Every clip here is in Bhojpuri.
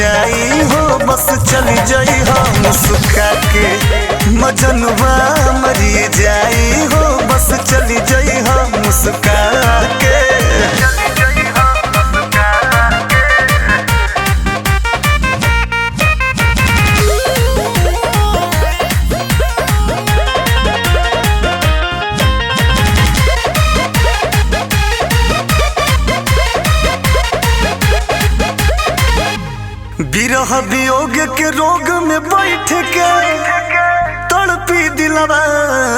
जाई हो, बस चली जाई हो मुस्का के। मजनुआ मरी जाई हो, बस चली जाई हो मुस्का के। विरह वियोग के रोग में बैठ के तड़पी दिलवा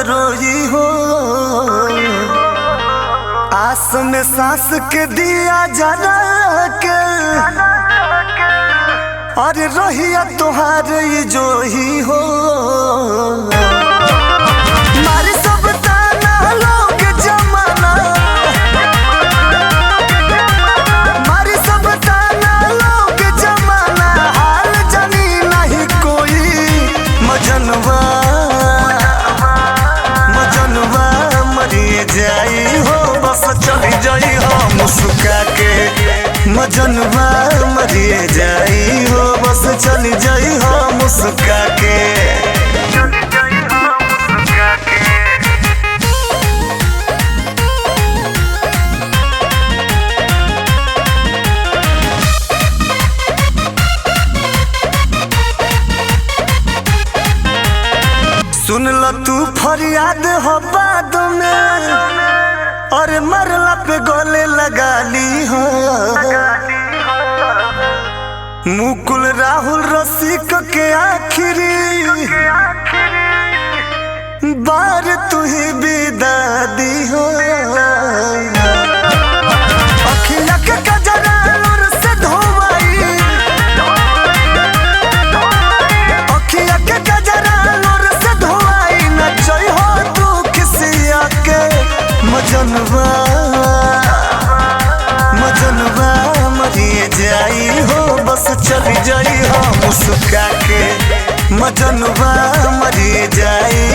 रोई हो। आस में सांस के दिया जला के, अरे रहिया तोहार जो ही हो। मारी सब ताना लोग जमाना, मारी सब ताना लोग जमाना, हाल जानी नहीं कोई। मजनुआ मजनुआ मरी जाई हो, बस चली जाई हो मुस्का के। मजनुआ मरी जाई हो, बस चली जाई हो मुस्का के। सुन ल तू फरियाद हो बाद में, और मरला पे गले लगा ली हो। मुकुल राहुल रसिक के आखिरी बार तू ही विदा दी हो। अखिया के कजरा नूर से धोवाई, अखिया के कजरा नूर से धोवाई, न जई हो तू किसिया के। मजनुआ मजनुआ मरी जाई हो, बस चली जाई हो मुस्का के। मजनुआ मरी जाई